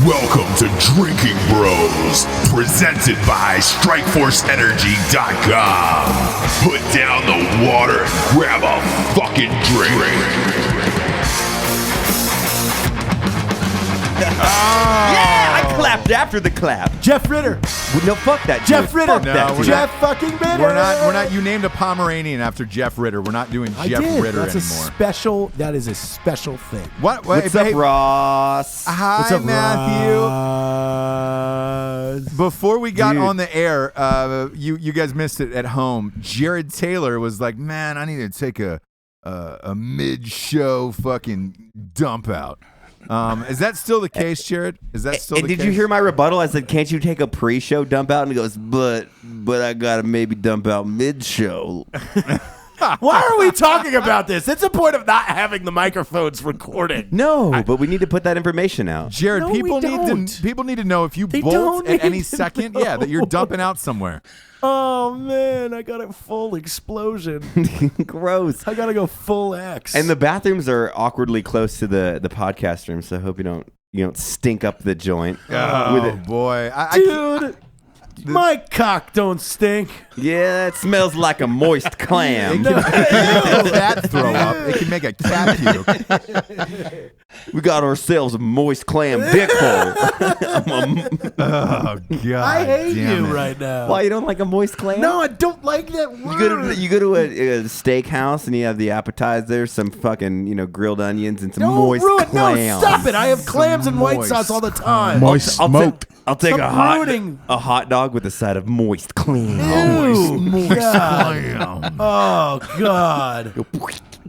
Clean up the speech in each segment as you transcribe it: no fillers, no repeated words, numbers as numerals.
Welcome to Drinking Bros, presented by StrikeForceEnergy.com. Put down the water and grab a fucking drink. Yeah, I clapped after the clap. Jeff Ritter. No, fuck that. Jeff dude. Ritter. Fuck that, No, dude. Jeff fucking Ritter. We're not. You named a Pomeranian after Jeff Ritter. We're not doing Jeff Ritter That's anymore. That is a special thing. What? What's up, Ross? Hi, What's up, Matthew. Ross? Before we got Dude. on the air, you guys missed it at home. Jared Taylor was like, "Man, I need to take a mid-show fucking dump out." Is that still the case, Jared? Is that still the case? Did you hear my rebuttal? I said, "Can't you take a pre-show dump out?" And he goes, "But I gotta maybe dump out mid-show." Why are we talking about this? It's a point of not having the microphones recorded. No, but we need to put that information out. Jared, No, people we need don't. to know if you They bolt don't at any need to second, know. that you're dumping out somewhere. Oh man, I got a full explosion. Gross. I gotta go full X. And the bathrooms are awkwardly close to the podcast room, so I hope you don't stink up the joint. Oh with it. boy, dude, my cock don't stink. Yeah, it smells like a moist clam. it can make a cat throw up. It can make a cat puke. We got ourselves a moist clam dick hole. Oh God! I hate damn you it. right now. Why, you don't like a moist clam? No, I don't like that word. You go to a steakhouse and you have the appetizer, some fucking grilled onions and some Don't moist ruin. clams. No, stop it. I have clams and white moist sauce all the time. Moist smoked. I'll take Stop ruining. a hot dog with a side of moist clam. Ew, God. Oh God.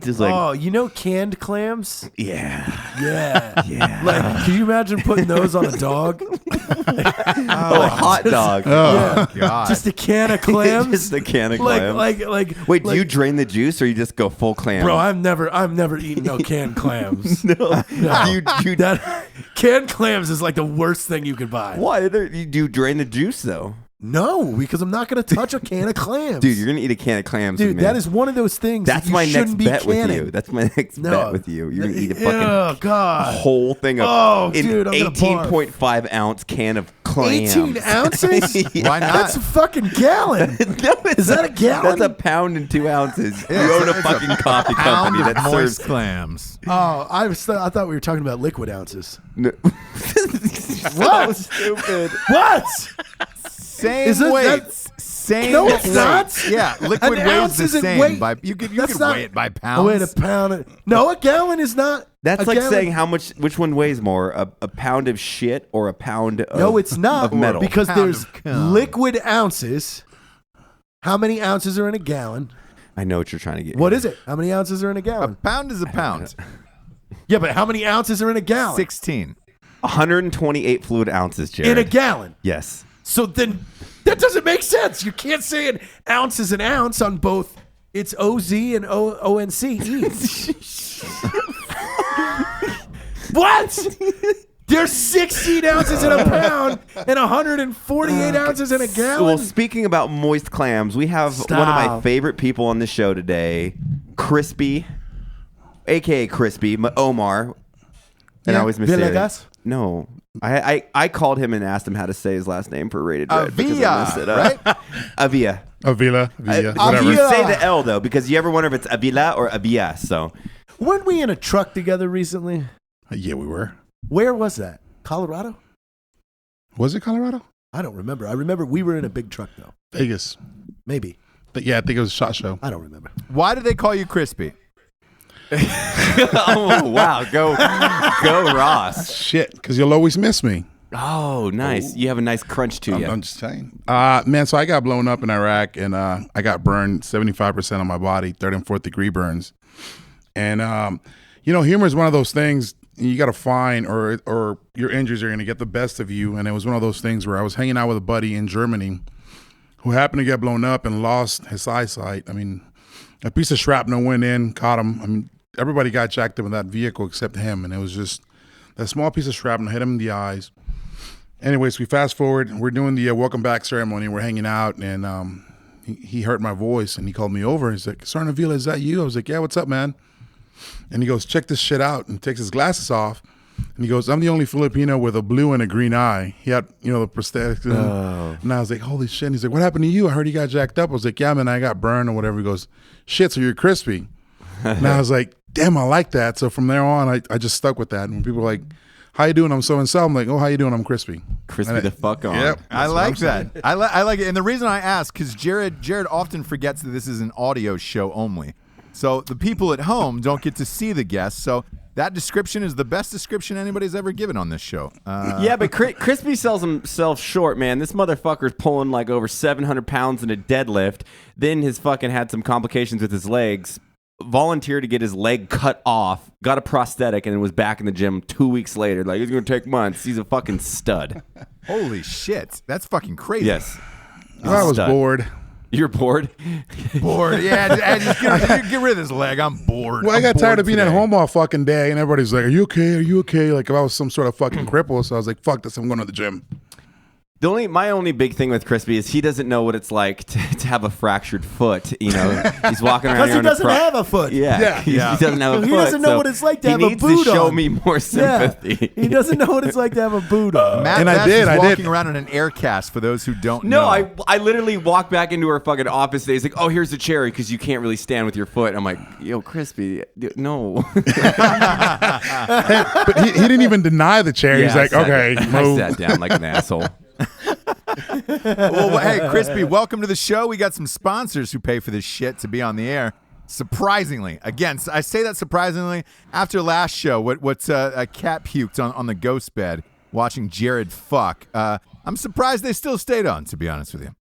Just like Oh, canned clams? yeah. Yeah. Like, can you imagine putting those on a dog? a hot dog. Oh God! Just a can of clams? Just a can of clams. Like. Wait, do you drain the juice or you just go full clam? Bro, I've never eaten no canned clams. no. Canned clams is like the worst thing you could buy. Why? Do you drain the juice though? No, because I'm not going to touch a can of clams. Dude, you're gonna eat a can of clams. Dude, with me. that is one of those things. That's that you my next shouldn't be bet with canning. you. That's my next bet with you. You're gonna eat a fucking God. whole thing of Oh, an dude, I'm gonna barf. 18.5 ounce can of clams. 18 ounces? Why not? That's a fucking gallon. No, Is that a gallon? That's a pound and 2 ounces. Yeah, you own a it's fucking coffee Pound company of that moist serves. clams. Oh, I thought we were talking about liquid ounces. No. What? So stupid. What? Same Is it weight. that- Same No, it's weight. not. Yeah, liquid An weighs ounce the isn't same. weight. You could That's not- weigh it by Oh, pounds. wait, a pound. No, a gallon is not. That's a like gallon. saying which one weighs more, a pound of shit or a pound of No, it's not. of metal. Because Pound there's of cum. liquid ounces. How many ounces are in a gallon? I know what you're trying to get. What is it? How many ounces are in a a gallon? pound is a pound. Yeah, but how many ounces are in a gallon? 16. 128 fluid ounces, Jared. In a gallon. Yes. So then that doesn't make sense. You can't say an ounce is an ounce on both. It's OZ and ONC each. What? There's 16 ounces in a pound and 148 ounces in a gallon. Well, speaking about moist clams, we have one of my Stop. favorite people on the show today, Crispy, a.k.a. Crispy, Omar. And I always miss Villegas? it. No. I called him and asked him how to say his last name for Rated Red because I messed it up. right? Avila. Avila, whatever. You say the L, though, because you ever wonder if it's Avila or Avila, so. Weren't we in a truck together recently? Yeah, we were. Where was that? Colorado? Was it Colorado? I don't remember. I remember we were in a big truck, though. Vegas. Maybe. But yeah, I think it was a SHOT Show. I don't remember. Why do they call you Crispy? Oh, wow. Go Ross. Shit, because you'll always miss me. Oh, nice. You have a nice crunch to you. I'm just saying. Man, so I got blown up in Iraq, and I got burned 75% on my body, 3rd and 4th degree burns. And, humor is one of those things you got to find or your injuries are going to get the best of you. And it was one of those things where I was hanging out with a buddy in Germany who happened to get blown up and lost his eyesight. I mean, a piece of shrapnel went in, caught him. I mean, everybody got jacked up in that vehicle except him. And it was just that small piece of shrapnel hit him in the eyes. Anyways, we fast forward. We're doing the welcome back ceremony. We're hanging out, and he heard my voice, and he called me over. He's like, Sergeant Avila, is that you? I was like, yeah, what's up, man? And he goes, check this shit out, and takes his glasses off. And he goes, I'm the only Filipino with a blue and a green eye. He had, the prosthetics. And I was like, holy shit. And he's like, what happened to you? I heard you got jacked up. I was like, yeah, man, I got burned or whatever. He goes, shit, so you're crispy. And I was like, damn, I like that. So from there on, I just stuck with that. And when people are like, how you doing? I'm so-and-so. I'm like, oh, how you doing? I'm crispy. Crispy the fuck on. Yep. I like that. I like it. And the reason I ask, because Jared often forgets that this is an audio show only. So the people at home don't get to see the guests. So that description is the best description anybody's ever given on this show. Yeah, but Crispy sells himself short, man. This motherfucker's pulling like over 700 pounds in a deadlift. Then his fucking had some complications with his legs. Volunteered to get his leg cut off, got a prosthetic, and was back in the gym 2 weeks later. Like, it's going to take months. He's a fucking stud. Holy shit. That's fucking crazy. Yes. I was bored. You're bored? Bored. Yeah, just get rid of this leg. I'm bored. Well, I got tired of being at home all fucking day, and everybody's like, are you okay? Are you okay? Like, if I was some sort of fucking cripple, so I was like, fuck this, I'm going to the gym. My only big thing with Crispy is he doesn't know what it's like to have a fractured foot. He's walking around because he doesn't have a foot. Yeah. He doesn't have a foot. He doesn't know what it's like to have a boot on. He needs to show me more sympathy. He doesn't know what it's like to have a boot on. Matt And I Best did. is walking around in an air cast for those who don't know. No, I literally walked back into her fucking office today. He's like, oh, here's a chair because you can't really stand with your foot. I'm like, yo, Crispy, no. But he didn't even deny the chair. He's like, okay, I move. sat down like an asshole. Well, hey, Crispy, welcome to the show. We got some sponsors who pay for this shit to be on the air. Surprisingly, again, I say that surprisingly after last show. What's a cat puked on the ghost bed watching Jared fuck. I'm surprised they still stayed on. To be honest with you,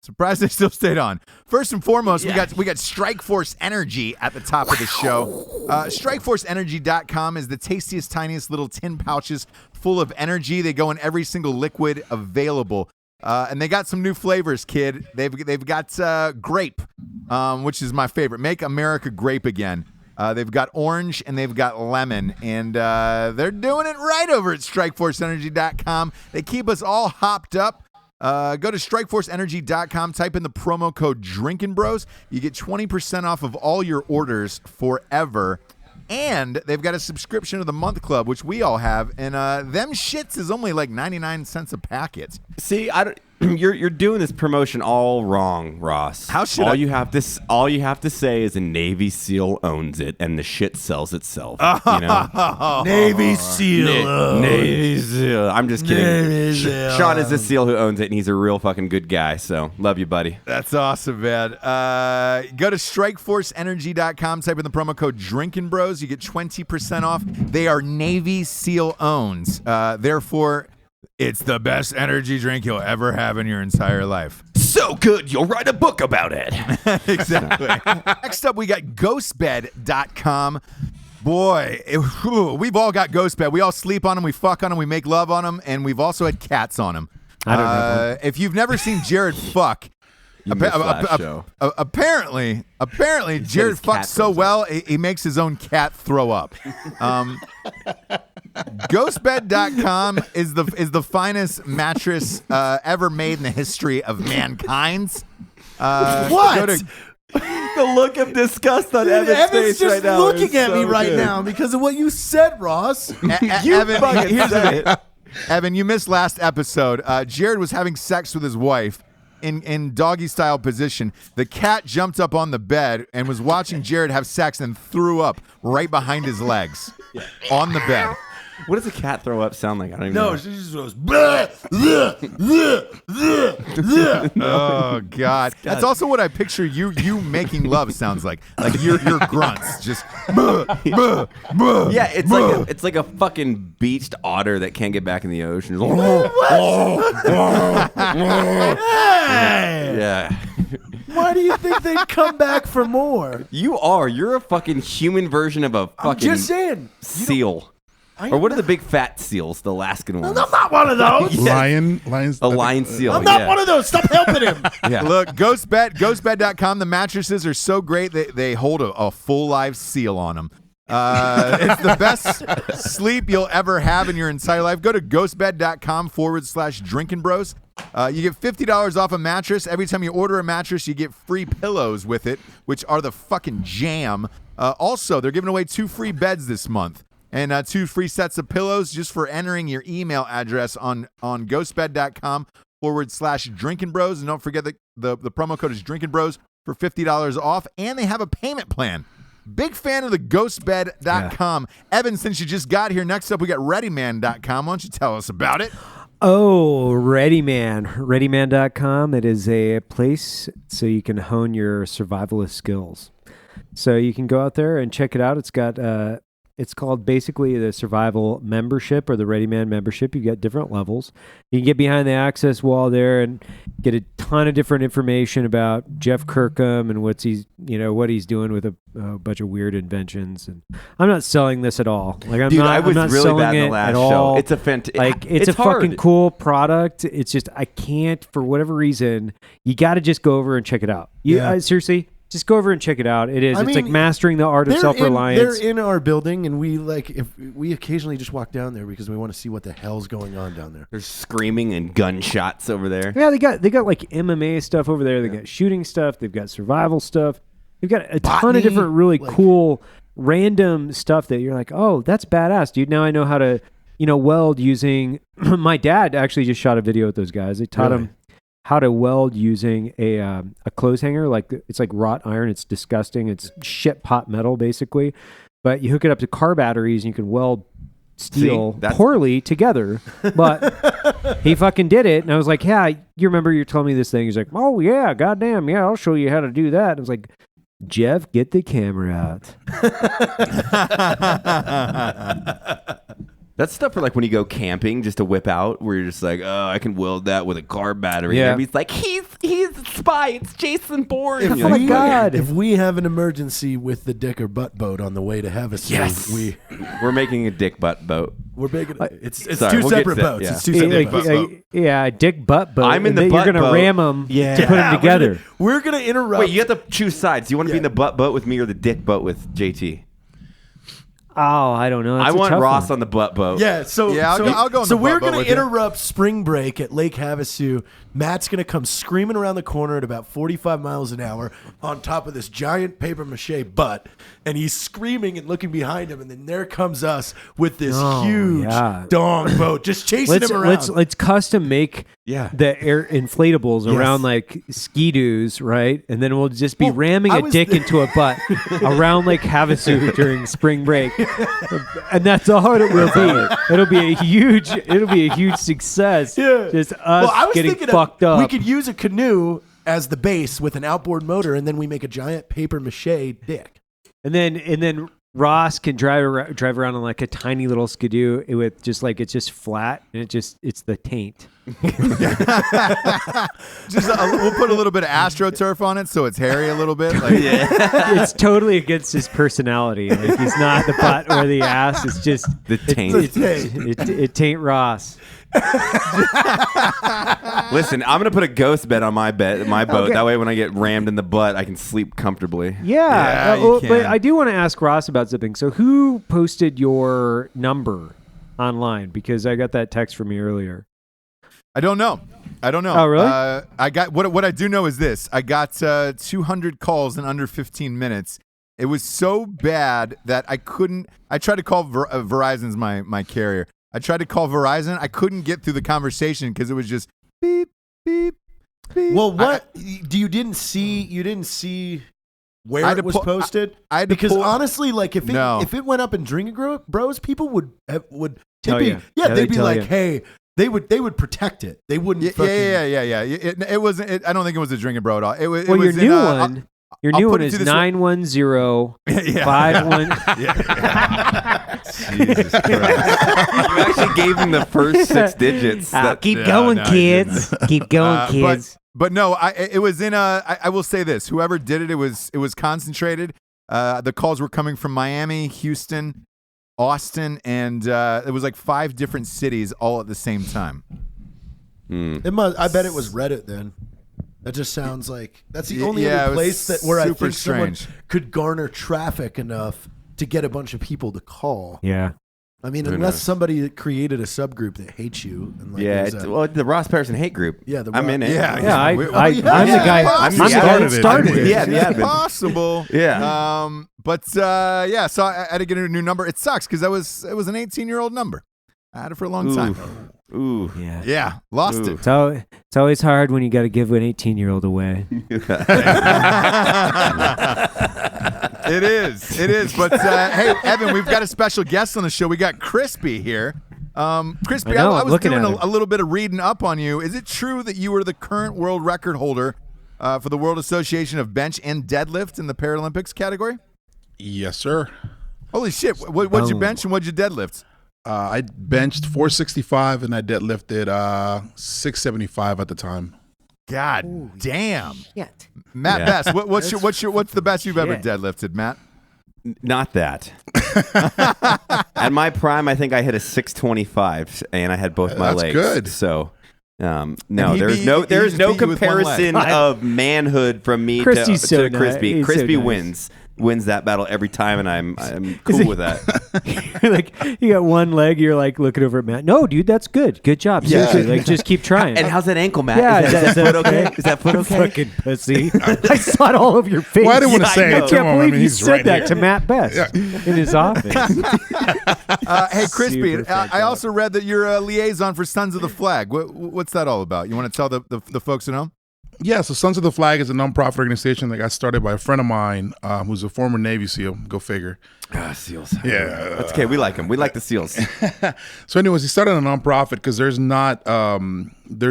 surprised they still stayed on. First and foremost, we got Strikeforce Energy at the top of the show. StrikeforceEnergy.com is the tastiest, tiniest little tin pouches full of energy. They go in every single liquid available. And they got some new flavors, kid. They've got grape, which is my favorite. Make America grape again. They've got orange and they've got lemon. And they're doing it right over at StrikeforceEnergy.com. They keep us all hopped up. Go to StrikeforceEnergy.com, type in the promo code Drinkin Bros. You get 20% off of all your orders forever. And they've got a subscription to the month club, which we all have. And them shits is only like 99 cents a packet. See, you're doing this promotion all wrong, Ross. How should all you have to say is a Navy SEAL owns it, and the shit sells itself. Navy SEAL. Navy SEAL. I'm just kidding. Sean is a SEAL who owns it, and he's a real fucking good guy. So love you, buddy. That's awesome, man. Go to StrikeforceEnergy.com, type in the promo code Drinkin Bros. You get 20% off. They are Navy SEAL owns. Therefore, it's the best energy drink you'll ever have in your entire life. So good, you'll write a book about it. Exactly. Next up, we got GhostBed.com. Boy, we've all got ghost bed. We all sleep on them, we fuck on them, we make love on them, and we've also had cats on them. I don't have one. If you've never seen Jared fuck, apparently Jared fucks so well he makes his own cat throw up. Ghostbed.com is the finest mattress ever made in the history of mankind. What? The look of disgust on Evan's Evan's face just right now. looking at me right now because of what you said, Ross. Evan, here's the Evan, you missed last episode. Jared was having sex with his wife in doggy style position. The cat jumped up on the bed and was watching Jared have sex and threw up right behind his legs on the bed. What does a cat throw up sound like? I don't even No, know. she just goes, bleh, bleh, bleh, bleh, bleh. Oh God. That's also what I picture you making love sounds like. Like your grunts just. Yeah, it's like a fucking beached otter that can't get back in the ocean. Yeah. Why do you think they'd come back for more? You're a fucking human version of a fucking I'm just saying. seal. Or what are the big fat seals, the Alaskan ones? I'm not one of those. Lions. A lion seal. I'm not one of those. Stop helping him. Yeah. Look, ghostbed.com, the mattresses are so great they hold a full live seal on them. It's the best sleep you'll ever have in your entire life. Go to ghostbed.com/Drinkin Bros. You get $50 off a mattress. Every time you order a mattress, you get free pillows with it, which are the fucking jam. Also, they're giving away 2 free beds this month. and 2 free sets of pillows just for entering your email address on ghostbed.com/Drinkin Bros. And don't forget that the promo code is Drinkin Bros for $50 off. And they have a payment plan. Big fan of the ghostbed.com. Evan, since you just got here, next up we got readyman.com. Why don't you tell us about it? Oh, readyman.com. It is a place so you can hone your survivalist skills. So you can go out there and check it out. It's got it's called basically the survival membership or the Readyman membership. You get different levels. You can get behind the access wall there and get a ton of different information about Jeff Kirkham and what he's doing with a bunch of weird inventions. And I'm not selling this at all. Like I'm Dude, not. I was I'm not really selling bad in the it last at show. all. It's a it's a hard. fucking cool product. It's just I can't for whatever reason. You got to just go over and check it out. Seriously. Just go over and check it out. It's like mastering the art of self-reliance. They're in our building, and we occasionally just walk down there because we want to see what the hell's going on down there. There's screaming and gunshots over there. Yeah, they got like MMA stuff over there. They got shooting stuff. They've got survival stuff. They've got a ton of different really cool random stuff that you're like, oh, that's badass, dude. Now I know how to weld using. My dad actually just shot a video with those guys. They taught him how to weld using a clothes hanger. Like it's like wrought iron. It's disgusting. It's shit pot metal basically, but you hook it up to car batteries and you can weld steel poorly together. But he fucking did it, and I was like, yeah, you remember you're telling me this thing? He's like, oh yeah, goddamn yeah, I'll show you how to do that. And I was like, Jeff, get the camera out. That's stuff for like when you go camping, just to whip out, where you're just like, oh, I can weld that with a car battery. Yeah. And he's like, he's a spy. It's Jason Bourne. Oh my God. If we have an emergency with the dick or butt boat on the way to Havasu, we're making a dick butt boat. we're making it's Sorry, two we'll separate get boats. yeah. It's two separate boats. Yeah, dick butt boat. I'm in and the then butt You're gonna boat. ram them to put them together. We're gonna interrupt. Wait, you have to choose sides. Do you want to be in the butt boat with me or the dick boat with JT? Oh, I don't know. I want Ross on the butt boat. Yeah, so I'll go on So the we're butt boat gonna with you. interrupt spring break at Lake Havasu. Matt's gonna come screaming around the corner at about 45 miles an hour on top of this giant paper mache butt, and he's screaming and looking behind him, and then there comes us with this huge dong boat just chasing him around. Let's custom make the air inflatables around like ski-doos, right? And then we'll just be ramming a dick into a butt around Lake Havasu during spring break. And that's all it will be. It'll be a huge success. Yeah. Just us getting fucked up. We could use a canoe as the base with an outboard motor, and then we make a giant paper mache dick. And then Ross can drive around on like a tiny little skidoo with just like it's just flat and it's the taint. We'll put a little bit of AstroTurf on it so it's hairy a little bit. Like, It's totally against his personality. Like he's not the butt or the ass. It's just The taint. it taint Ross. Listen, I'm gonna put a ghost bed on my boat. Okay. That way, when I get rammed in the butt, I can sleep comfortably. Yeah, you but can. I do want to ask Ross about something. So who posted your number online? Because I got that text from you earlier. I don't know. Oh, really? I got what I do know is this. I got 200 calls in under 15 minutes. It was so bad that I couldn't. I tried to call Verizon's my carrier. I tried to call Verizon. I couldn't get through the conversation because it was just beep, beep, beep. Well, what you didn't see where had it to was pull- posted? I had to because pull- honestly, like if it went up in Drinkin Bros, people would Tell be you. they'd be tell like, you. hey, they would protect it. They wouldn't. Yeah. It wasn't. I don't think it was a Drinkin Bro at all. It was. Well, it your was new in, one. Your I'll new put one it is to this way. 910 51. Jesus Christ! You actually gave him the first 6 digits. Keep going, kids. Keep going, kids. But no, it was in a. I will say this: whoever did it, it was concentrated. The calls were coming from Miami, Houston, Austin, and it was like 5 different cities all at the same time. I bet it was Reddit then. That just sounds like that's the only Yeah, other it was place where I super think someone strange. could garner traffic enough to get a bunch of people to call. Yeah. I mean, Who unless knows? somebody created a subgroup that hates you. And like Yeah, is, well, the Ross Patterson hate group. Yeah, the I'm Ross- in it. Yeah, Yeah, I'm the yeah, guy. I'm I'm the guy that started it. started it. Yeah, yeah. It's possible. Yeah. But yeah, so I had to get a new number. It sucks because it was an 18-year-old number. I had it for a long time. Ooh. Yeah. Yeah, lost Ooh. it. It's always hard when you got to give an 18-year-old away. It is. But hey, Evan, we've got a special guest on the show. We got Crispy here. Crispy, I know, I I'm was looking doing at him. a little bit of reading up on you. Is it true that you were the current world record holder for the World Association of Bench and Deadlift in the Paralympics category? Yes, sir. Holy shit! What'd you Boom. bench and what'd you deadlift? I benched 465 and I deadlifted 675 at the time. God damn, Shit. Matt Yeah. Best. What's the best you've ever Shit. deadlifted, Matt? Not that. At my prime, I think I hit a 625, and I had both my That's legs. good. So, no, he there's beat- no he there's just no beat you with one leg. comparison of manhood from me Christy's to so nice. Crispy. He's so Crispy nice. wins that battle every time, and I'm cool with that. You're like, you got one leg, you're like looking over at Matt. No, dude, that's good. Good job. Yeah. Seriously, like, just keep trying. And how's that ankle, Matt? Yeah, is that foot okay? Is that foot okay? Fucking pussy. I saw it all over your face. Well, I didn't want to Yeah, say I it know. I to can't him. I believe mean, you he's said right that here. to Matt Best in his office. Hey, Crispy, Super fat I guy. also read that you're a liaison for Sons of the Flag. What's that all about? You want to tell the folks at home? Yeah, so Sons of the Flag is a nonprofit organization that got started by a friend of mine who's a former Navy SEAL. Go figure. Seals. Yeah. That's okay. We like them. We like the seals. So anyways, he started a nonprofit because there's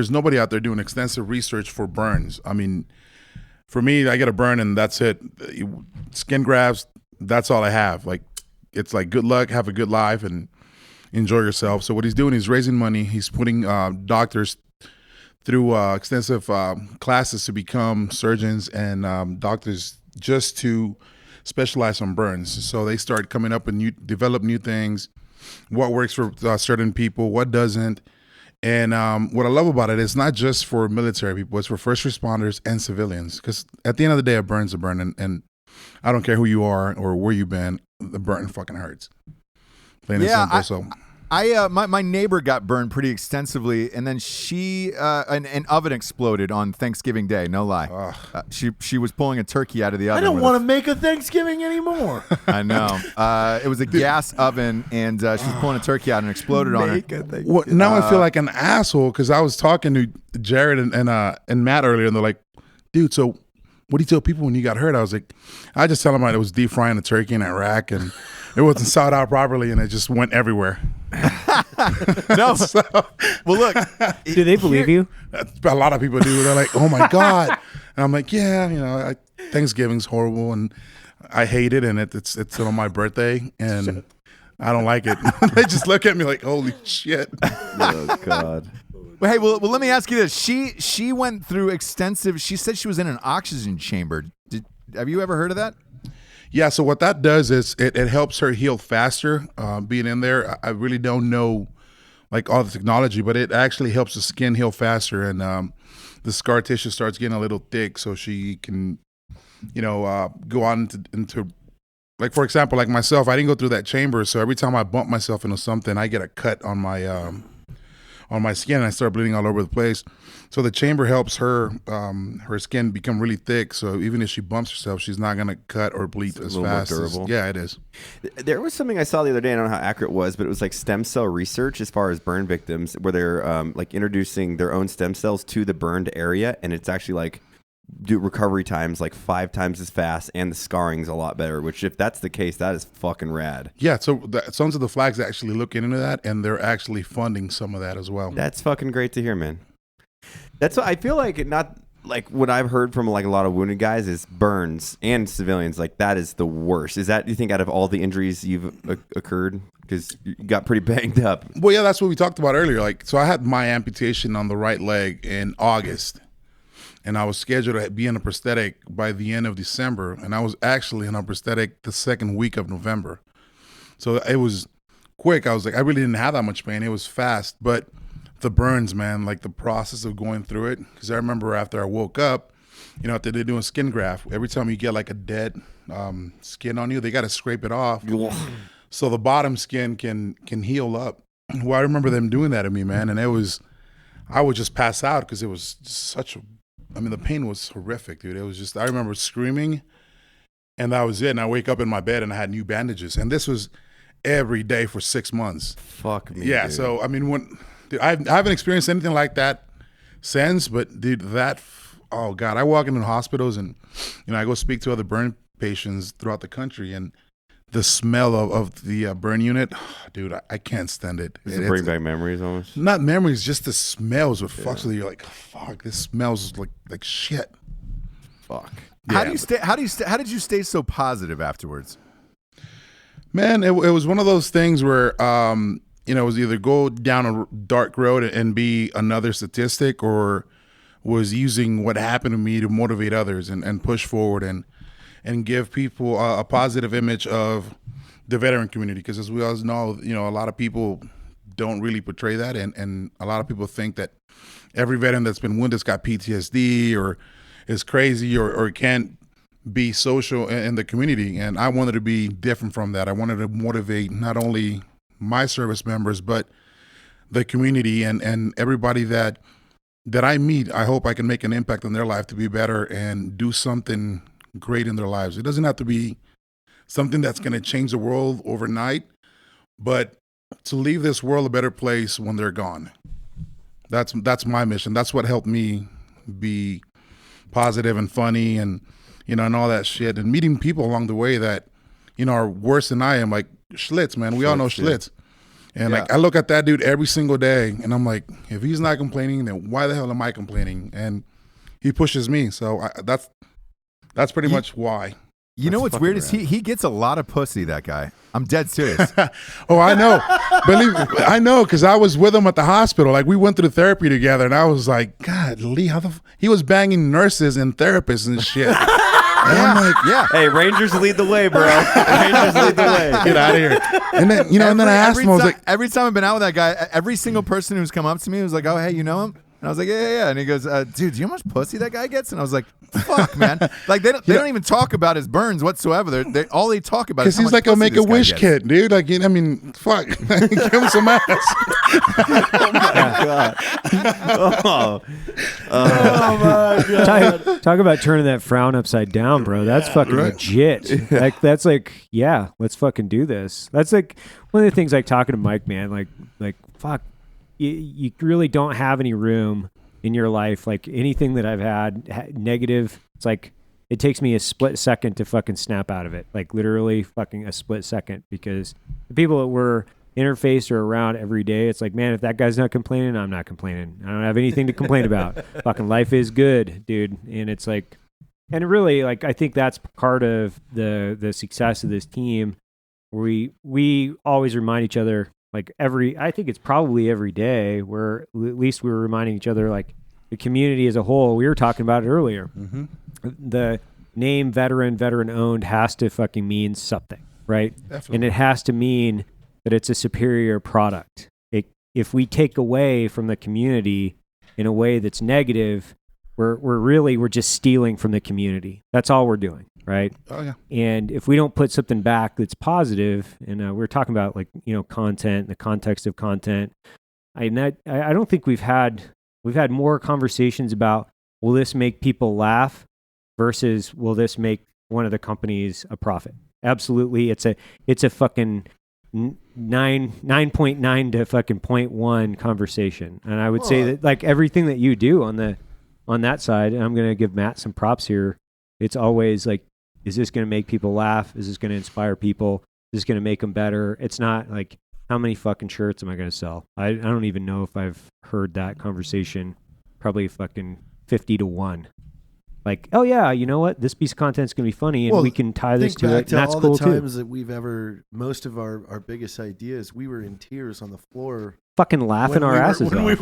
nobody out there doing extensive research for burns. I mean, for me, I get a burn and that's it. Skin grafts, that's all I have. Like, it's like good luck, have a good life, and enjoy yourself. So what he's doing is raising money. He's putting doctors through extensive classes to become surgeons and doctors just to specialize on burns. So they start coming up and develop new things, what works for certain people, what doesn't. And what I love about it is not just for military people, it's for first responders and civilians. Because at the end of the day, a burn's a burn. And I don't care who you are or where you've been, the burn fucking hurts. Plain and simple. My neighbor got burned pretty extensively, and then an oven exploded on Thanksgiving Day. No lie, she was pulling a turkey out of the I oven. don't with want to make a Thanksgiving anymore. I know. It was a gas oven, and she was pulling a turkey out and exploded on her. Well, now I feel like an asshole because I was talking to Jared and Matt earlier, and they're like, dude, so what do you tell people when you got hurt? I was like, I just tell them I was deep frying a turkey in Iraq, and it wasn't sawed out properly, and it just went everywhere. No, well, look, Do they believe you? A lot of people do. They're like, oh my God. And I'm like, yeah, Thanksgiving's horrible, and I hate it, and it's on my birthday, and I don't like it. They just look at me like, holy shit. Oh God. well, hey, well, let me ask you this. She went through extensive. She said she was in an oxygen chamber. Have you ever heard of that? Yeah, so what that does is it helps her heal faster. Being in there, I really don't know like all the technology, but it actually helps the skin heal faster, and the scar tissue starts getting a little thick, so she can, go on into like, for example, like myself, I didn't go through that chamber, so every time I bump myself into something, I get a cut on my skin, and I start bleeding all over the place. So the chamber helps her skin become really thick. So even if she bumps herself, she's not gonna cut or bleed as little more fast. durable. Yeah, it is. There was something I saw the other day. I don't know how accurate it was, but it was like stem cell research as far as burn victims, where they're like introducing their own stem cells to the burned area, and it's actually like do recovery times like 5 times as fast, and the scarring's a lot better. Which, if that's the case, that is fucking rad. Yeah. So the Sons of the Flags actually looking into that, and they're actually funding some of that as well. That's fucking great to hear, man. That's what I feel like. Not like what I've heard from like a lot of wounded guys is burns and civilians. Like that is the worst. Is that, you think, out of all the injuries you've occurred? Because you got pretty banged up. Well, yeah, that's what we talked about earlier. Like, so I had my amputation on the right leg in August, and I was scheduled to be in a prosthetic by the end of December, and I was actually in a prosthetic the second week of November. So it was quick. I was like, I really didn't have that much pain. It was fast, but the burns, man, like the process of going through it. Because I remember after I woke up, after they're doing skin graft, every time you get like a dead skin on you, they got to scrape it off. so the bottom skin can heal up. Well, I remember them doing that to me, man, and I would just pass out because it was such a. I mean, the pain was horrific, dude. It was just. I remember screaming, and that was it. And I wake up in my bed and I had new bandages, and this was every day for 6 months. Fuck me. Yeah. Dude. So I mean, I haven't experienced anything like that since, but dude, oh God, I walk into hospitals and I go speak to other burn patients throughout the country, and the smell of the burn unit, dude, I can't stand it. Does it bring back memories almost? Not memories, just the smells. What fucks with you? You're like, fuck, this smells like shit. Fuck. How did you stay so positive afterwards? Man, it was one of those things where it was either go down a dark road and be another statistic, or was using what happened to me to motivate others and push forward and give people a positive image of the veteran community. Because as we all know, a lot of people don't really portray that. And a lot of people think that every veteran that's been wounded's got PTSD or is crazy or can't be social in the community. And I wanted to be different from that. I wanted to motivate not only my service members, but the community and everybody that I meet. I hope I can make an impact on their life to be better and do something great in their lives. It doesn't have to be something that's going to change the world overnight, but to leave this world a better place when they're gone. That's my mission. That's what helped me be positive and funny and and all that shit, and meeting people along the way that are worse than I am, like Schlitz, man. We all know Schlitz. And like I look at that dude every single day and I'm like, if he's not complaining, then why the hell am I complaining? And he pushes me. So that's pretty much why. You know what's weird is he gets a lot of pussy, that guy. I'm dead serious. Oh, I know. I know, because I was with him at the hospital. Like, we went through therapy together, and I was like, God, Lee, he was banging nurses and therapists and shit. And I'm like, yeah. Hey, Rangers lead the way, bro. Rangers lead the way. Get out of here. And then, and then I asked him, I was like, every time I've been out with that guy, every single person who's come up to me was like, oh, hey, you know him? And I was like, yeah. And he goes, dude, do you know how much pussy that guy gets? And I was like, fuck, man. Like, they don't even talk about his burns whatsoever. All they talk about is because he's like a Make-A-Wish kid, dude. Like, I mean, fuck. Give him some ass. Oh, my God. Oh my God. Talk about turning that frown upside down, bro. That's fucking legit. Like, that's like, yeah, let's fucking do this. That's like one of the things, like talking to Mike, man, like fuck, you really don't have any room in your life. Like, anything that I've had negative, it's like it takes me a split second to fucking snap out of it. Like, literally fucking a split second, because the people that we're interfaced or around every day, it's like, man, if that guy's not complaining, I'm not complaining. I don't have anything to complain about. Fucking life is good, dude. And it's like, and really, like, I think that's part of the success of this team. We always remind each other, like, I think it's probably every day, where at least we were reminding each other, like, the community as a whole. We were talking about it earlier. Mm-hmm. The name veteran owned has to fucking mean something, right? Definitely. And it has to mean that it's a superior product. If we take away from the community in a way that's negative, we're just stealing from the community. That's all we're doing, right? Oh yeah. And if we don't put something back that's positive, and we're talking about, like, content, the context of content. I don't think we've had more conversations about, will this make people laugh versus will this make one of the companies a profit? Absolutely, it's a fucking 9.9 to fucking 0.1 conversation. And I would say that, like, everything that you do on that side, and I'm going to give Matt some props here, it's always like, is this going to make people laugh? Is this going to inspire people? Is this going to make them better? It's not like, how many fucking shirts am I going to sell? I don't even know if I've heard that conversation. Probably fucking 50 to 1. Like, oh yeah, you know what? This piece of content is going to be funny, and we can tie this to it. And that's all cool the too. times that most of our biggest ideas, we were in tears on the floor, fucking laughing our asses off. When we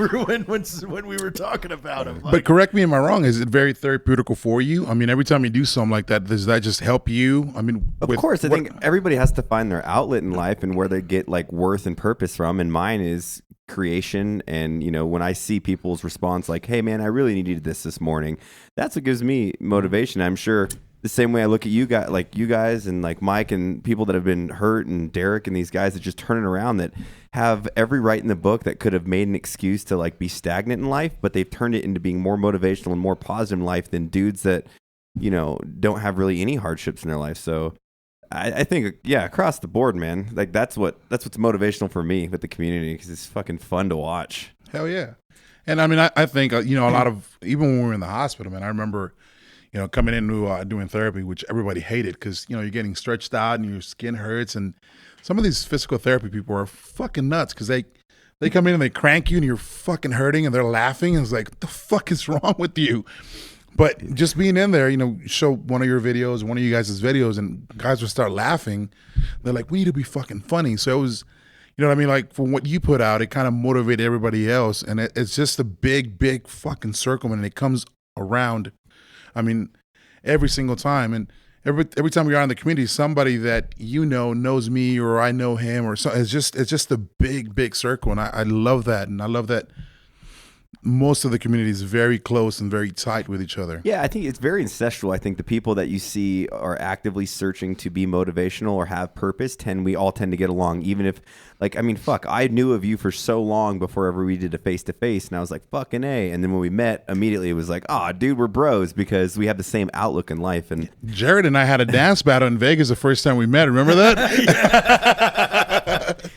were talking about it. Like, but correct me if I'm wrong. Is it very therapeutical for you? I mean, every time you do something like that, does that just help you? I mean, of course. I think everybody has to find their outlet in life and where they get, like, worth and purpose from. And mine is creation. And when I see people's response, like, hey man, I really needed this morning, that's what gives me motivation. I'm sure the same way I look at you guys and like Mike and people that have been hurt and Derek and these guys that just turn it around, that have every right in the book that could have made an excuse to like be stagnant in life, but they've turned it into being more motivational and more positive in life than dudes that, don't have really any hardships in their life. So I think, across the board, man, like that's what's motivational for me with the community, because it's fucking fun to watch. Hell yeah. And I mean, I think, a lot of, even when we were in the hospital, man, I remember, coming into doing therapy, which everybody hated because, you're getting stretched out and your skin hurts. And some of these physical therapy people are fucking nuts because they come in and they crank you and you're fucking hurting and they're laughing. And it's like, what the fuck is wrong with you? But just being in there, show one of your videos, one of you guys' videos, and guys will start laughing. They're like, we need to be fucking funny. So it was, you know what I mean? Like, from what you put out, it kind of motivated everybody else. And it's just a big, big fucking circle, and it comes around, I mean, every single time. And every time we are in the community, somebody that knows me or I know him or so. It's just a big, big circle. And I love that. And I love that most of the community is very close and very tight with each other. Yeah, I think it's very ancestral. I think the people that you see are actively searching to be motivational or have purpose we all tend to get along. Even if, I knew of you for so long before ever we did a face-to-face, and I was like, fucking A. And then when we met, immediately it was like, dude, we're bros because we have the same outlook in life. And Jared and I had a dance battle in Vegas the first time we met. Remember that?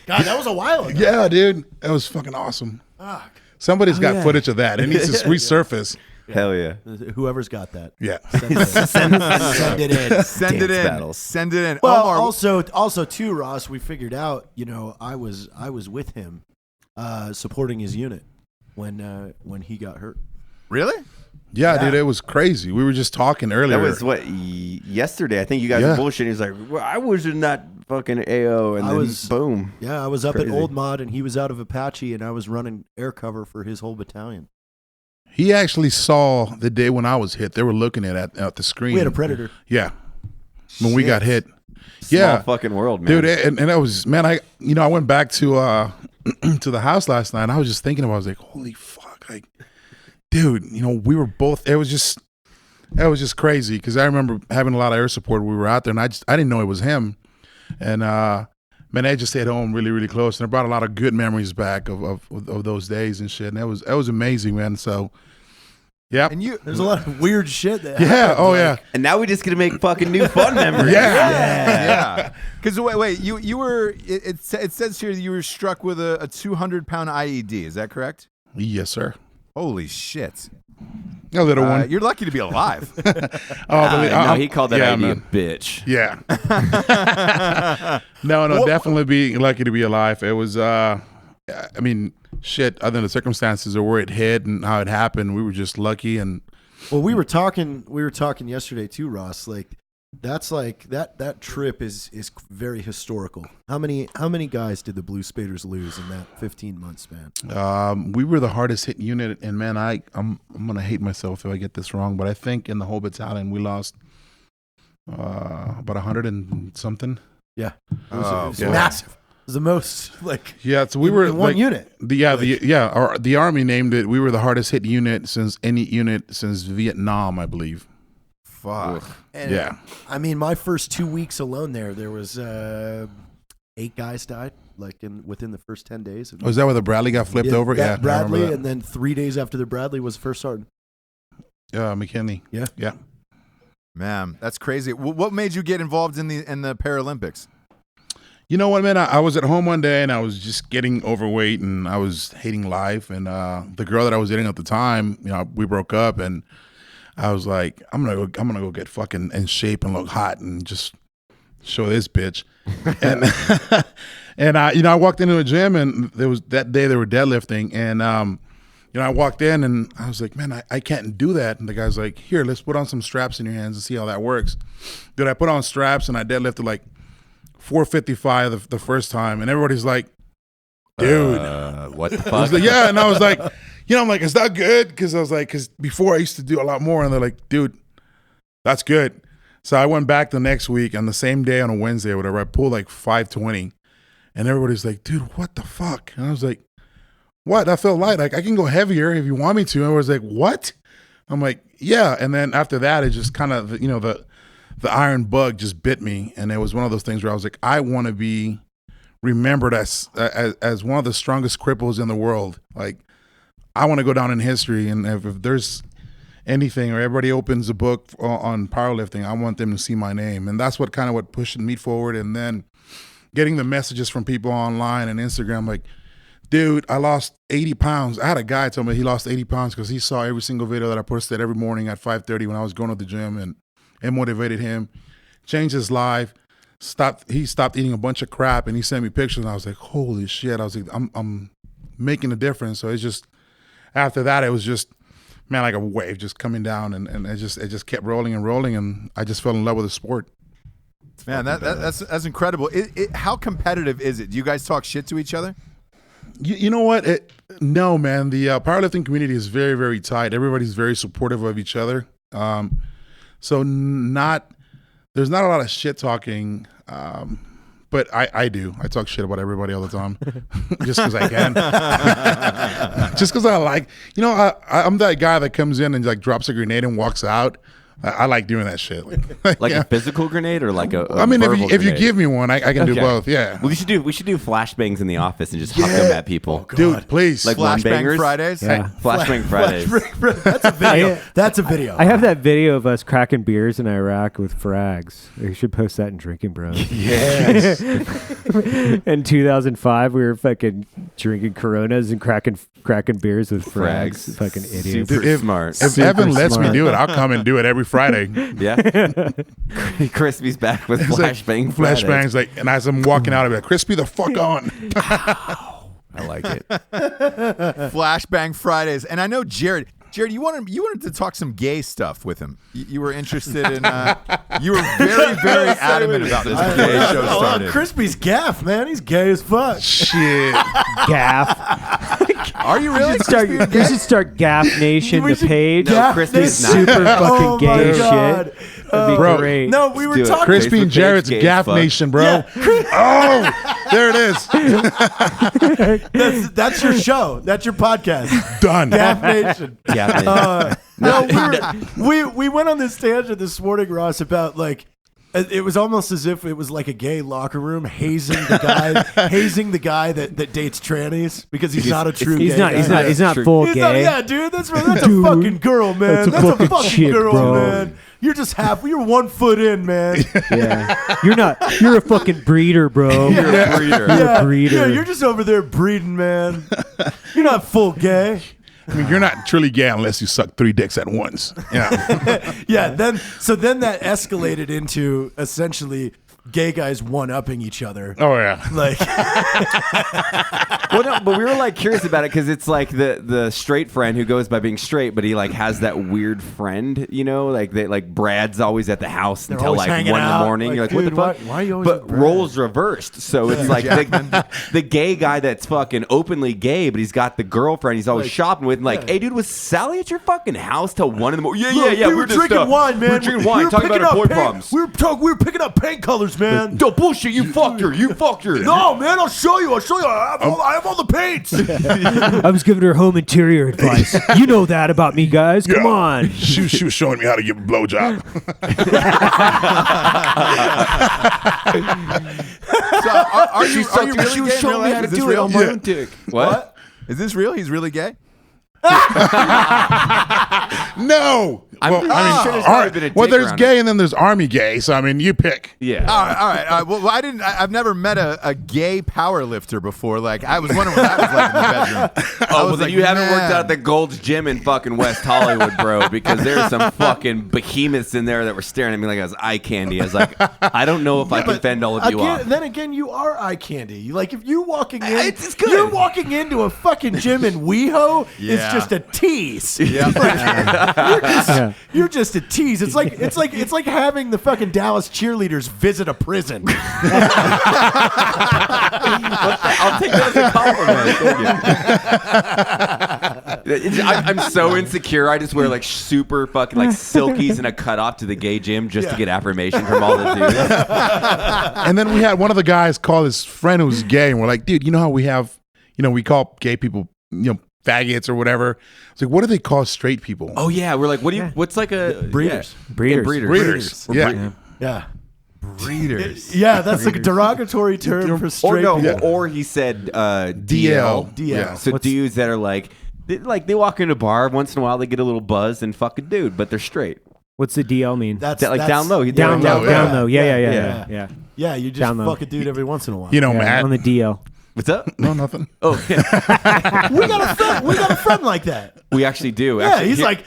God, that was a while ago. Yeah, dude. That was fucking awesome. Fuck. Somebody's got footage of that. It needs to resurface. Hell yeah. Whoever's got that. Yeah. Send it in. Send it in. battles. Send it in. Well, Omar, also too, Ross, we figured out, I was with him supporting his unit when he got hurt. really? Yeah, dude, it was crazy. We were just talking earlier. That was yesterday. I think you guys were bullshitting. He was like, well, I was in that fucking AO, and boom. Yeah, I was up Crazy. at Old Mod, and he was out of Apache, and I was running air cover for his whole battalion. He actually saw the day when I was hit. They were looking at the screen. We had a Predator. Yeah. When we got hit. Small fucking world, man. Dude, and that was, man, I went back to to the house last night, and I was just thinking about it. I was like, holy fuck. Like, dude, we were both, it was just crazy because I remember having a lot of air support when we were out there, and I didn't know it was him. And man, I just stayed home really, really close, and it brought a lot of good memories back of those days and shit. And that was amazing, man. So, yeah. And There's a lot of weird shit that Yeah. happens, Oh, like- yeah. And now we just gonna make fucking new fun memories. Yeah. Because wait, you were. It says here that you were struck with a 200-pound IED. Is that correct? Yes, sir. Holy shit! A little one. You're lucky to be alive. No, he called that idea man. a bitch. Yeah. No, definitely be lucky to be alive. It was, I mean, shit, other than the circumstances of where it hit and how it happened, we were just lucky. And Well, we were talking yesterday too, Ross. Like, that's like that trip is very historical. How many guys did the Blue Spaders lose in that 15-month span? we were the hardest hit unit, and man, I'm gonna hate myself if I get this wrong, but I think in the whole battalion we lost about 100 and something. Yeah, it was yeah. massive. It was the most Yeah, so we were in one like, unit. The Army named it. We were the hardest hit unit since Vietnam, I believe. Fuck. And Yeah. I mean, my first 2 weeks alone there was 8 guys died within the first 10 days. Was that where the Bradley got flipped over? Yeah, I Bradley, remember and then 3 days after the Bradley was first sergeant. that. McKinley. Yeah. Man, that's crazy. What made you get involved in the Paralympics? You know what, man? I was at home one day and I was just getting overweight and I was hating life. And the girl that I was dating at the time, we broke up, and I was like, I'm gonna go get fucking in shape and look hot and just show this bitch. and and I walked into a gym, and that day they were deadlifting, and I walked in and I was like, man, I can't do that. And the guy's like, here, let's put on some straps in your hands and see how that works. Dude, I put on straps and I deadlifted like 455 the first time, and everybody's like, dude, What the I was fuck? like, yeah. And I was like, I'm like, is that good? Because before I used to do a lot more, and they're like, dude, that's good. So I went back the next week on the same day on a Wednesday or whatever. I pulled like 520, and everybody's like, dude, what the fuck? And I was like, what? I felt light. Like, I can go heavier if you want me to. And I was like, what? I'm like, yeah. And then after that, it just kind of, the iron bug just bit me, and it was one of those things where I was like, I want to be remembered as one of the strongest cripples in the world. Like, I want to go down in history, and if there's anything, or everybody opens a book on powerlifting, I want them to see my name. And that's what pushed me forward. And then getting the messages from people online and Instagram, like, dude, I lost 80 pounds. I had a guy tell me he lost 80 pounds because he saw every single video that I posted every morning at 5:30 when I was going to the gym, and it motivated him, changed his life. He stopped eating a bunch of crap, and he sent me pictures, and I was like, holy shit. I was like, I'm making a difference. So it's just, after that, it was just, man, like a wave just coming down, and it just kept rolling and rolling, and I just fell in love with the sport. Man, that's incredible. How competitive is it? Do you guys talk shit to each other? You know what? No, man. The powerlifting community is very, very tight. Everybody's very supportive of each other. So there's not a lot of shit talking, but I do. I talk shit about everybody all the time, just because I can. Just because I like, I'm that guy that comes in and like drops a grenade and walks out. I like doing that shit. Like yeah. a physical grenade or like a I mean, verbal if you grenade? give me one, I can do both. Yeah. Well, we should do flashbangs in the office and just huck them at people. Dude, please. Like Flashbang one-bangers? Fridays? Yeah. Flashbang Fridays. That's a video. That's a video. I have that video of us cracking beers in Iraq with frags. You should post that in Drinkin, Bros. Yes. In 2005, we were fucking drinking Coronas and cracking beers with frags. Frags. Fucking idiots. Super smart. If Super Evan lets me smart. do it, I'll come and do it every Friday. Yeah. Crispy's back with It's like flashbang Fridays. flashbangs, like, and as I'm walking out, I'll be like, Crispy the fuck on. I like it. Flashbang Fridays. And I know Jared, you wanted to talk some gay stuff with him. You were interested in. You were very, very adamant about this before the show started. Crispy's gaff, man. He's gay as fuck. Shit. Gaff. Are you really? We should start Gaff Nation, the page. No, Crispy's not. Super fucking Oh gay my God. shit. That'd be Bro. great. No, we were do it. talking. Crispy and Facebook Jared's page, gay Gaff as fuck. Nation, bro. Oh, there it is. That's your show. That's your podcast. Done. Gaff Nation. Yeah. We went on this tangent this morning, Ross, about like it was almost as if it was like a gay locker room hazing the guy that dates trannies because he's not a true He's gay not. guy. He's not full He's gay. not, yeah, dude, that's a fucking girl, man. That's a fucking fucking chick, girl, bro. man. You're just you're 1 foot in, man. Yeah. You're a fucking breeder, bro. You're a breeder. You're a breeder. Yeah, you're just over there breeding, man. You're not full gay. I mean, you're not truly gay unless you suck 3 dicks at once. Yeah. Yeah, then that escalated into essentially gay guys one-upping each other. Oh, yeah. Like, Well, no, but we were like curious about it because it's like the straight friend who goes by being straight, but he like has that weird friend, like Brad's always at the house until always like 1 hanging in the out. morning. Like, You're like, dude, what the fuck? why are you always with But Brad? roles reversed, so it's like the gay guy that's fucking openly gay, but he's got the girlfriend he's always shopping with. And like, hey, dude, was Sally at your fucking house till 1 in the morning? Yeah. we were just, drinking wine, man. We were drinking wine, were talking about picking our boy up paint- problems. We were picking up paint colors, man. No bullshit. You fucked her. No, man, I'll show you. I have all the paints. I was giving her home interior advice. You know that about me, guys. Come on. She was showing me how to give a blowjob. So are you really She gay was in real showing me life? how to Is this do it real? on my own dick. What? Is this real? He's really gay? No. I'm sure there's probably been a dick there's around gay and then there's army gay. So, I mean, you pick. Yeah. All right. Well, I've never met a gay power lifter before. Like, I was wondering what that was like in the bedroom. Oh, well, then you haven't worked out at the Gold's Gym in fucking West Hollywood, bro, because there's some fucking behemoths in there that were staring at me like I was eye candy. I was like, I don't know if I can fend all of you off. Then again, you are eye candy. Like if you walking in, It's good. you're walking into a fucking gym in WeHo. Yeah. It's just a tease. Yeah. You're just a tease. It's like having the fucking Dallas cheerleaders visit a prison. I'll take that as a compliment. I'm so insecure. I just wear like super fucking like silkies and a cutoff to the gay gym just to get affirmation from all the dudes. And then we had one of the guys call his friend who's gay, and we're like, dude, you know how we have, we call gay people, faggots or whatever. It's like, what do they call straight people? Oh yeah, we're like, what's like a Breeders. Yeah. Breeders. Breeders. Breeders. We're Yeah. Yeah. Breeders. Yeah, that's like a derogatory term for straight people. Or he said DL. DL. Yeah. So dudes that are like they walk into a bar once in a while, they get a little buzz and fuck a dude, but they're straight. What's the DL mean? That's Down low. down low. Yeah. Yeah. Yeah, you just Down low. fuck a dude every once in a while. You know, Yeah, Matt. on the DL. What's up? No, nothing. Oh, we got a friend like that. we actually do. Yeah, Actually, he's here, like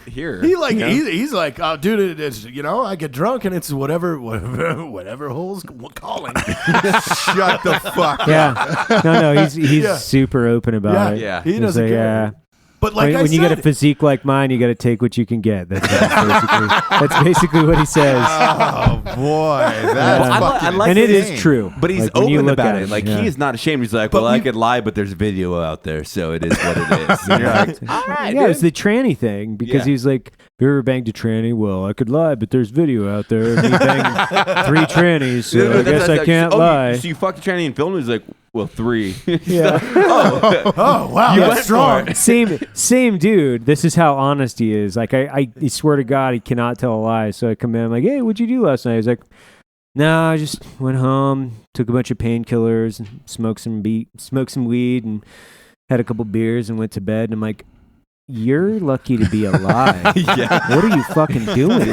here. He's like, oh, dude, it's I get drunk and it's whatever hole's calling. Shut the fuck up. Yeah. No, he's Yeah. super open about it. Yeah. He He's doesn't like, care. yeah. But like when you get a physique like mine, you got to take what you can get. That's basically what he says. Oh boy, that's I like And it his is true. But he's Like, when you open look about at it. him, Like yeah. he is not ashamed. He's like, But well, I we- could lie, but there's video out there, so it is what it is. And you're like, all right, Yeah, dude. it's the tranny thing because Yeah. he's like, have you ever banged a tranny? Well, I could lie, but there's video out there. And he banged 3 trannies, so I guess I can't lie. So you fucked a tranny in film? He's like, well, 3. Yeah. oh wow, You that's went for strong. it. Same dude. This is how honest he is. Like I swear to God, he cannot tell a lie. So I come in, I'm like, hey, what'd you do last night? He's like, no, I just went home, took a bunch of painkillers, and smoked some weed, and had a couple beers, and went to bed. And I'm like, you're lucky to be alive. Yeah. What are you fucking doing?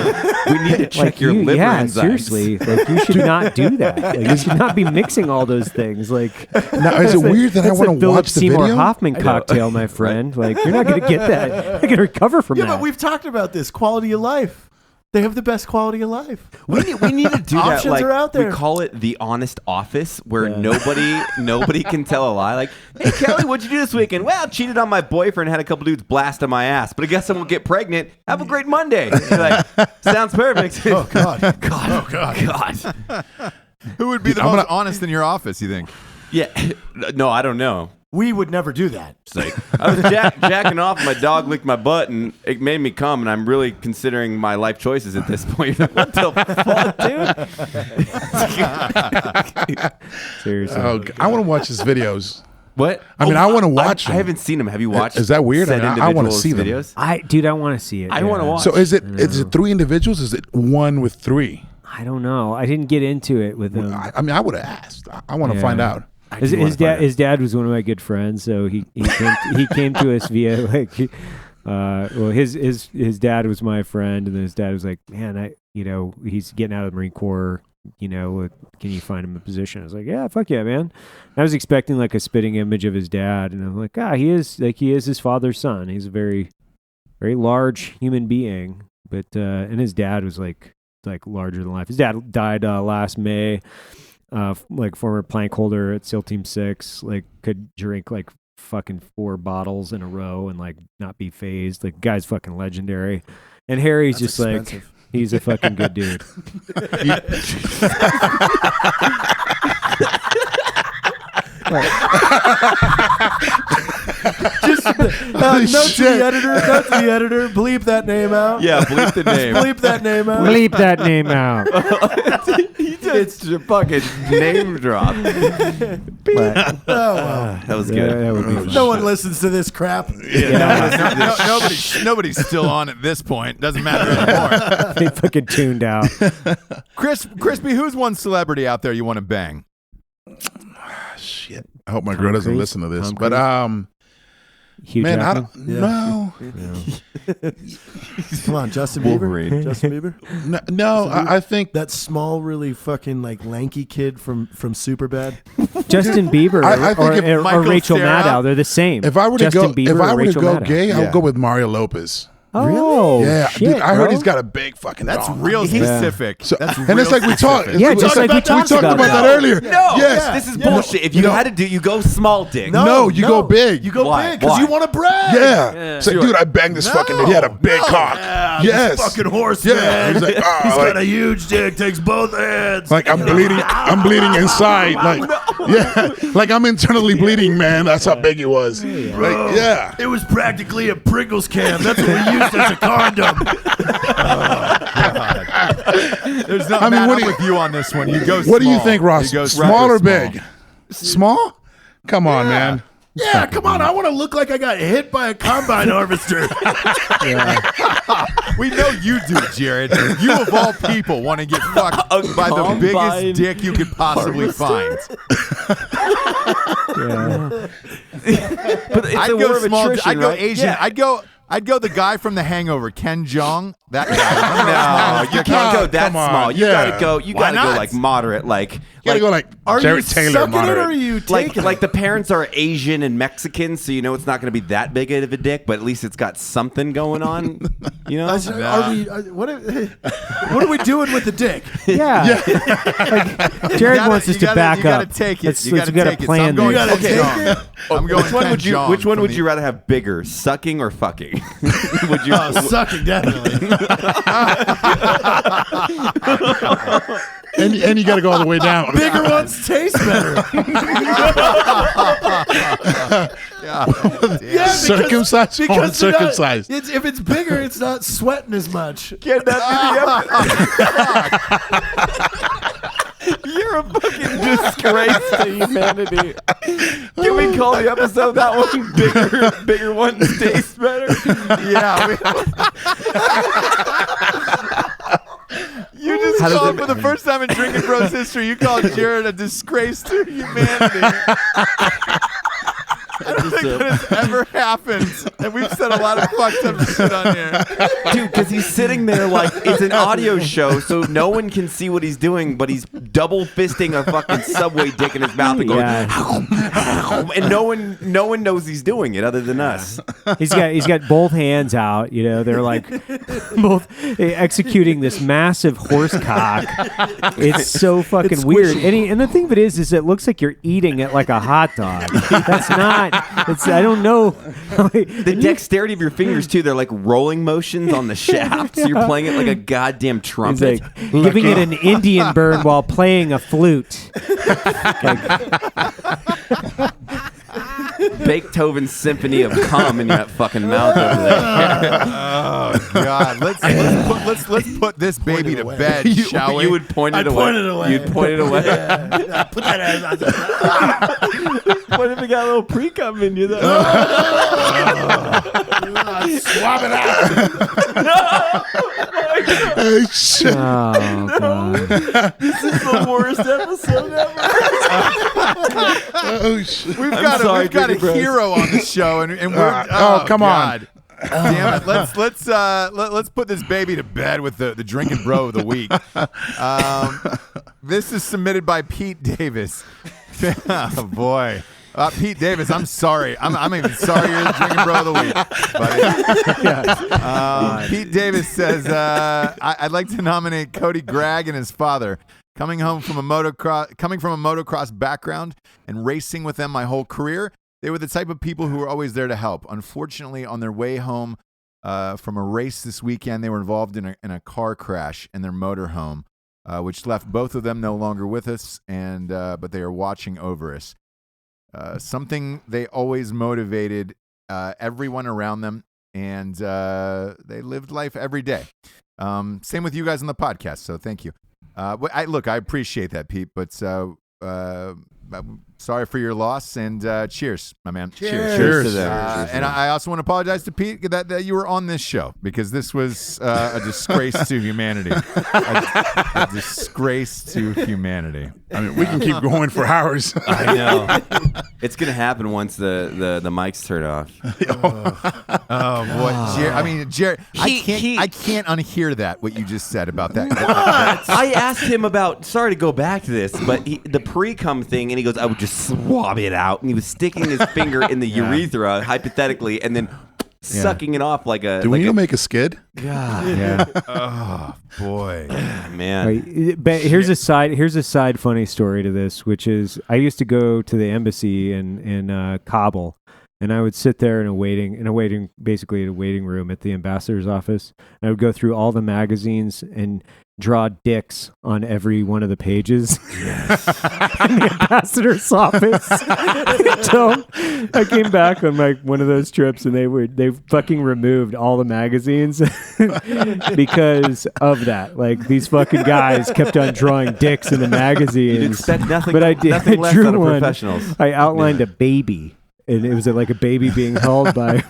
We need to check your liver yeah, enzymes. seriously. Like you should not do that. Like, you should not be mixing all those things. Like, Now, is it weird that I that's want a to Philip watch the Seymour video? Hoffman cocktail, my friend. Like, you're not going to get that. You're not going to recover from Yeah, that. but we've talked about this quality of life. They have the best quality of life. We need to do that. Options Like, are out there. We call it the honest office, where Yeah. nobody can tell a lie. Like, hey Kelly, what'd you do this weekend? Well, cheated on my boyfriend, had a couple dudes blast on my ass, but I guess I won't get pregnant. Have a great Monday. You're like, sounds perfect. Oh God, God. Who would be the most honest in your office, you think? Yeah. No, I don't know. we would never do that. It's like, I was jacking off, and my dog licked my butt, and it made me come, and I'm really considering my life choices at this point. What the fuck, dude? Seriously. Oh, I want to watch his videos. What? I mean, I want to watch I them. haven't seen them. Have you watched? Is that weird? said I wanna individuals' see them. videos? I want to see it. I wanna yeah. watch. So is it 3 individuals? Is it 1 with 3? I don't know. I didn't get into it with him. I mean, I would have asked. I want to Yeah. find out. His dad was one of my good friends, so he came to us via like his dad was my friend, and then his dad was like, man, he's getting out of the Marine Corps, can you find him a position? I was like, yeah, fuck yeah, man. I was expecting like a spitting image of his dad, and I'm like, he is his father's son. He's a very, very large human being, but and his dad was like larger than life. His dad died last May. Like former plank holder at SEAL Team 6, like could drink like fucking 4 bottles in a row and like not be phased. Like guy's fucking legendary. And Harry's That's just expensive. like he's a fucking good dude. Just note to the editor, bleep that name out. Yeah, bleep the name. Bleep that name out. Bleep that name out. It's a fucking name drop. But, Oh, well. That was yeah, good. that would be fun. No one listens to this crap. Nobody's still on at this point. Doesn't matter anymore. They fucking tuned out. Crispy, who's one celebrity out there you want to bang? Shit. I hope my girl doesn't Cruise? listen to this. Tom But Hugh man, I Jackman? don't no. Come on, Justin Wolverine. Bieber. Justin Bieber. No, I think That small, really fucking like lanky kid from Superbad. Justin Bieber I think if or Michael Rachel Cera- Maddow, they're the same. if I were to Justin go Bieber if I or were to Rachel go Maddow. gay, I Yeah. would go with Mario Lopez. Oh, Yeah, shit, dude, I heard bro. he's got a big fucking That's dong. real Yeah. specific. So, That's and it's real like we talked. specific. Yeah, just like we talked about about that that. earlier. No, Yes. this is bullshit. If you No. had to do, you go small dick. No, you go big. You go Why? big because Why? you want to brag. Yeah. It's like, Sure. dude, I banged this fucking dude. He had a big cock. Yeah, Yes. this fucking horse, Yeah. man. He's like, oh, He's like- got a huge dick. Takes both hands. Like I'm bleeding. I'm bleeding inside. Like yeah. Like I'm internally bleeding, man. That's how big he was. Like, yeah. It was practically a Pringles can. That's what we used as a condom. There's no I mean, man, what I'm do you- with you on this one. You go What do you small. think, Ross? You go Small or super big? Small? Come on, man. Yeah, come on. I want to look like I got hit by a combine harvester. We know you do, Jared. You of all people want to get fucked by the biggest dick you could possibly find. But it's I'd a war go of small. attrition, I'd go right? Asian. Yeah. I'd go the guy from The Hangover, Ken Jeong. That guy. No, you can't go that come on. small. You Yeah. gotta go. You Why gotta go not? like moderate, like. You gotta go like Are Jared you Taylor sucking moderate. it or are you taking Like it? the parents are Asian and Mexican, so you know it's not going to be that big of a dick, but at least it's got something going on. You know, What are we doing with the dick? Yeah. Like, Jared wants us to back you gotta up. take it. Let's, You let's gotta got take a it. plan. So I'm going You gotta Ken take Jeong. it? I'm going which one Ken would you? Jeong Which one from would the- you rather have bigger, sucking or fucking? Would you? Sucking, definitely. And you gotta go all the way down. Bigger ones taste better. Yeah. Yeah, Circumcised or they're not- uncircumcised? if it's bigger, it's not sweating as much. Get that You're a fucking disgrace to humanity. Can we call the episode that one? Bigger ones taste better. Yeah. You just How does called it- for the first time in Drinkin' Bros history. You called Jared a disgrace to humanity. I don't think that has ever happened, and we've said a lot of fucked up shit on here. Dude, because he's sitting there like it's an audio show, so no one can see what he's doing, but he's double fisting a fucking Subway dick in his mouth and going, and no one knows he's doing it other than us. He's got both hands out. You know, they're like both executing this massive horse cock. It's so fucking weird. And the thing of it is it looks like you're eating it like a hot dog. That's not. I don't know. The dexterity of your fingers too, they're like rolling motions on the shaft. So you're playing it like a goddamn He's trumpet. like giving it an Indian burn while playing a flute. Beethoven's symphony of cum in that fucking mouth over there. Oh God! Let's put this baby to bed, shall we? You would point it I'd away. point it away. You'd point it away. Yeah, put that as What if it got a little pre-cum in you though? swab it out. Hey, shit. Oh god. This is the worst episode ever. Oh, shit. We've got a Drinkin' Bros. hero on the show, and we're come on. God. Damn it! Let's put this baby to bed with the Drinkin' Bro of the week. This is submitted by Pete Davis. Oh boy. Pete Davis, I'm sorry. I'm even sorry you're the Drinkin' Bro of the week, buddy. Pete Davis says, I'd like to nominate Cody Gregg and his father. Coming from a motocross background and racing with them my whole career, they were the type of people who were always there to help. Unfortunately, on their way home from a race this weekend, they were involved in a car crash in their motorhome, which left both of them no longer with us, but they are watching over us. Something they always motivated everyone around them, and they lived life every day. Same with you guys on the podcast, so thank you. I appreciate that, Pete, but I'm sorry for your loss, and cheers, my man. Cheers to them. And I also want to apologize to Pete that you were on this show, because this was a disgrace to humanity. A disgrace to humanity. I mean, we can keep going for hours. I know. It's gonna happen once the mics turn off. Oh boy, Jared, I can't unhear that what you just said about that. I asked him about. Sorry to go back to this, but the pre-cum thing, and he goes, "I would just swab it out," and he was sticking his finger in the urethra, hypothetically, and then sucking it off like a. Do we need to make a skid? God, Yeah. Oh boy, man. Right. But here's a side funny story to this, which is I used to go to the embassy in Kabul, and I would sit there in a waiting room at the ambassador's office. And I would go through all the magazines and draw dicks on every one of the pages in the ambassador's office. Until I came back on one of those trips, and they fucking removed all the magazines because of that. Like, these fucking guys kept on drawing dicks in the magazines. You'd expect nothing, but I did. nothing I less drew out of one. professionals. I outlined a baby. And it was like a baby being held by a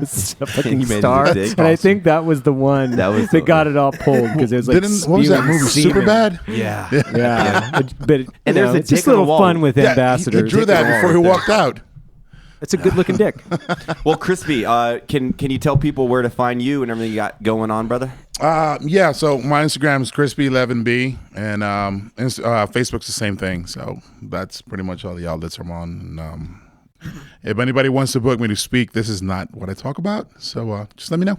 fucking You made it star. a dick. And I think that was the one that got it all pulled because it was like What was that movie? semen. Super bad. Yeah. Yeah, but And and there's a it's just dick a on little the wall. fun with Yeah, ambassadors. he drew that before he walked out. It's a good-looking dick. Well, Crispy, can you tell people where to find you and everything you got going on, brother? Yeah, so my Instagram is crispy11b, and Facebook's the same thing. So that's pretty much all the outlets I'm on. And, if anybody wants to book me to speak, this is not what I talk about. So just let me know.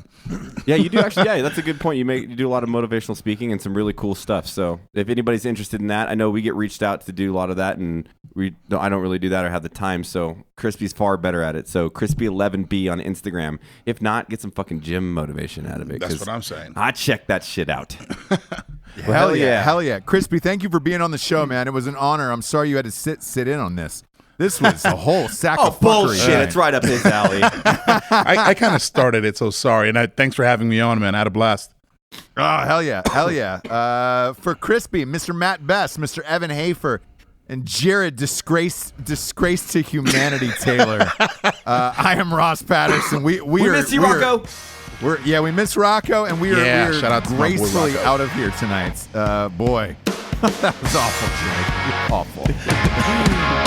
Yeah, you do actually. Yeah, that's a good point. You do a lot of motivational speaking and some really cool stuff. So if anybody's interested in that, I know we get reached out to do a lot of that, and I don't really do that or have the time. So Crispy's far better at it. So Crispy11b on Instagram. If not, get some fucking gym motivation out of it. That's 'cause what I'm saying. I check that shit out. Hell yeah. Crispy, thank you for being on the show, man. It was an honor. I'm sorry you had to sit in on this. This was a whole sack Oh, of fuckery. bullshit. man. It's right up his alley. I kind of started it, so sorry. And thanks for having me on, man. I had a blast. Oh, hell yeah. For Crispy, Mr. Matt Best, Mr. Evan Hafer, and Jared Disgrace to Humanity Taylor. I am Ross Patterson. We miss you, Rocco. We miss Rocco, and we are shout out to my boy gracefully Rocco. out of here tonight. Boy, that was awful, Jake. Awful.